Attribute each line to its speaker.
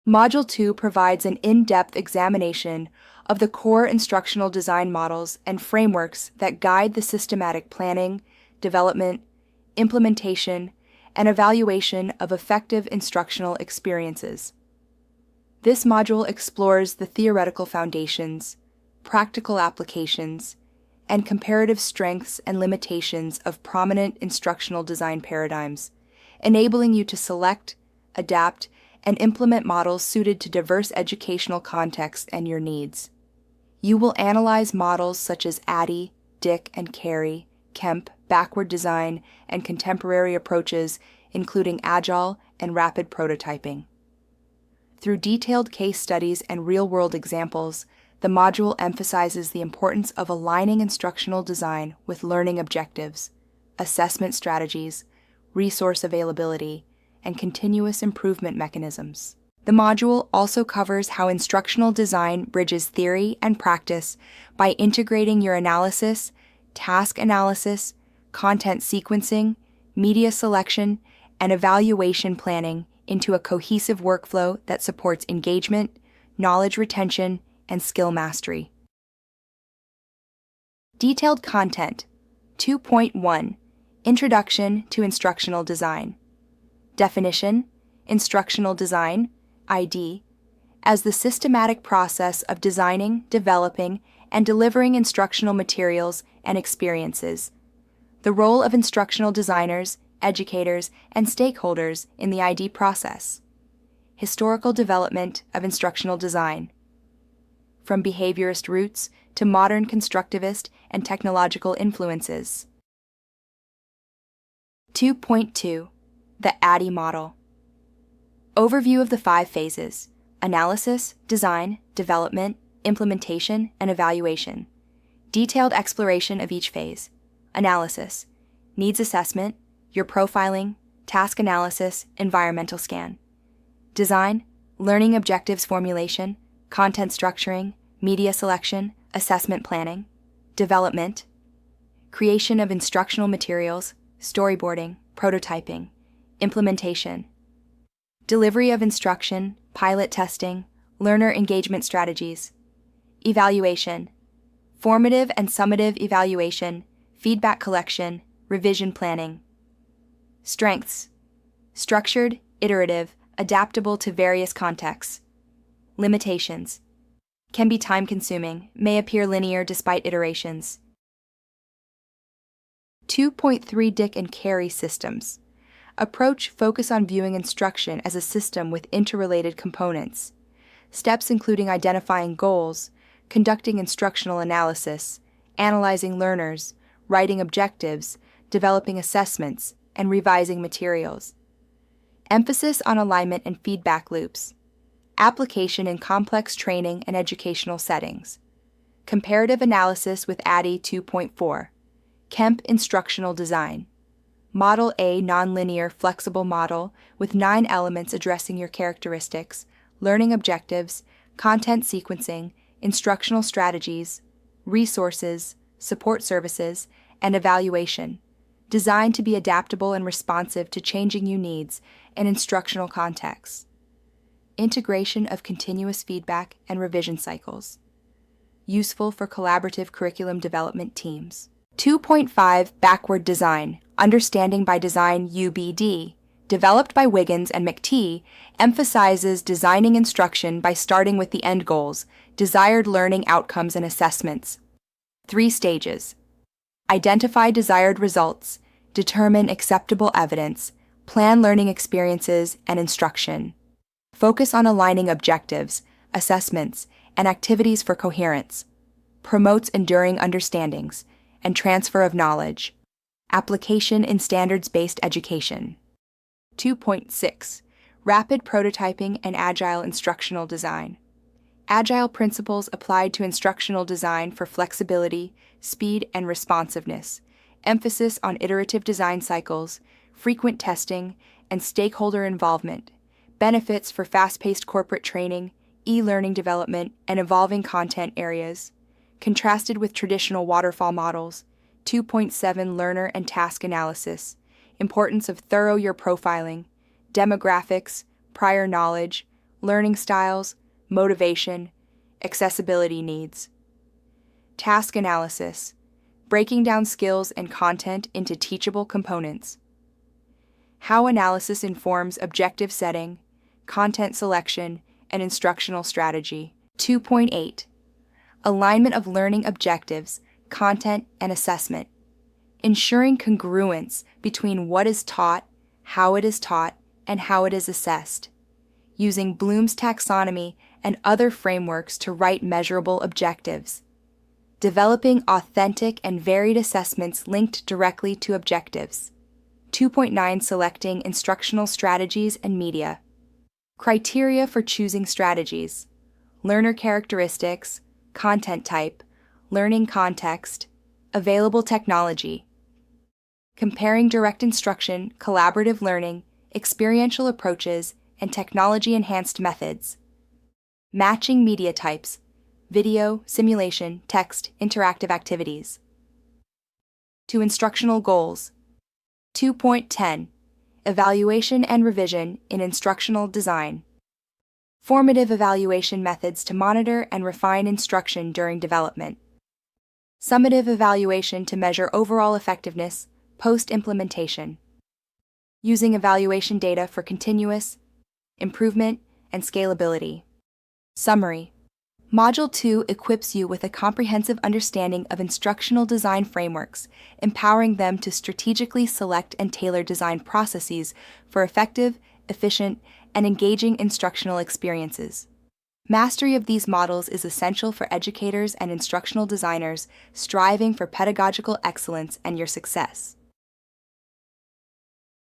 Speaker 1: Module 2 provides an in-depth examination of the core instructional design models and frameworks that guide the systematic planning, development, implementation, and evaluation of effective instructional experiences. This module explores the theoretical foundations, practical applications, and comparative strengths and limitations of prominent instructional design paradigms, enabling you to select, adapt, and implement models suited to diverse educational contexts and your needs. You will analyze models such as ADDIE, ADDIE, and Carey, Kemp, backward design, and contemporary approaches, including Agile and Rapid Prototyping. Through detailed case studies and real-world examples, the module emphasizes the importance of aligning instructional design with learning objectives, assessment strategies, resource availability, and continuous improvement mechanisms. The module also covers how instructional design bridges theory and practice by integrating your analysis, task analysis, content sequencing, media selection, and evaluation planning into a cohesive workflow that supports engagement, knowledge retention, and skill mastery. Detailed Content 2.1 Introduction to Instructional Design. Definition: Instructional design, ID, as the systematic process of designing, developing, and delivering instructional materials and experiences. The role of instructional designers, educators, and stakeholders in the ID process. Historical development of instructional design. From behaviorist roots to modern constructivist and technological influences. 2.2 The ADDIE Model. Overview of the 5 phases: analysis, design, development, implementation, and evaluation. Detailed exploration of each phase. Analysis: needs assessment, your profiling, task analysis, environmental scan. Design: learning objectives formulation, content structuring, media selection, assessment planning. Development: creation of instructional materials, storyboarding, prototyping. Implementation: delivery of instruction, pilot testing, learner engagement strategies. Evaluation: formative and summative evaluation, feedback collection, revision planning. Strengths: structured, iterative, adaptable to various contexts. Limitations: can be time-consuming, may appear linear despite iterations. 2.3 Dick and Carey Systems. Approach: focus on viewing instruction as a system with interrelated components. Steps including identifying goals, conducting instructional analysis, analyzing learners, writing objectives, developing assessments, and revising materials. Emphasis on alignment and feedback loops. Application in complex training and educational settings. Comparative analysis with ADDIE 2.4. Kemp Instructional Design. Model A nonlinear flexible model with 9 elements addressing your characteristics, learning objectives, content sequencing, instructional strategies, resources, support services, and evaluation, designed to be adaptable and responsive to changing needs and instructional contexts. Integration of continuous feedback and revision cycles. Useful for collaborative curriculum development teams. 2.5 Backward Design, Understanding by Design UBD, developed by Wiggins and McTee, emphasizes designing instruction by starting with the end goals, desired learning outcomes and assessments. 3 stages. Identify desired results, determine acceptable evidence, plan learning experiences and instruction. Focus on aligning objectives, assessments, and activities for coherence. Promotes enduring understandings and transfer of knowledge. Application in standards-based education. 2.6 Rapid Prototyping and Agile Instructional Design. Agile principles applied to instructional design for flexibility, speed, and responsiveness. Emphasis on iterative design cycles, frequent testing, and stakeholder involvement. Benefits for fast-paced corporate training, e-learning development, and evolving content areas. Contrasted with traditional waterfall models. 2.7 Learner and task analysis. Importance of thorough your profiling, demographics, prior knowledge, learning styles, motivation, accessibility needs. Task analysis, breaking down skills and content into teachable components. How analysis informs objective setting, content selection, and instructional strategy. 2.8. Alignment of learning objectives, content, and assessment. Ensuring congruence between what is taught, how it is taught, and how it is assessed. Using Bloom's taxonomy and other frameworks to write measurable objectives. Developing authentic and varied assessments linked directly to objectives. 2.9. Selecting instructional strategies and media. Criteria for choosing strategies. Learner characteristics, content type, learning context, available technology. Comparing direct instruction, collaborative learning, experiential approaches, and technology-enhanced methods. Matching media types, video, simulation, text, interactive activities. To instructional goals. 2.10. Evaluation and revision in instructional design. Formative evaluation methods to monitor and refine instruction during development. Summative evaluation to measure overall effectiveness post-implementation. Using evaluation data for continuous improvement and scalability. Summary. Module 2 equips you with a comprehensive understanding of instructional design frameworks, empowering them to strategically select and tailor design processes for effective, efficient, and engaging instructional experiences. Mastery of these models is essential for educators and instructional designers striving for pedagogical excellence and your success.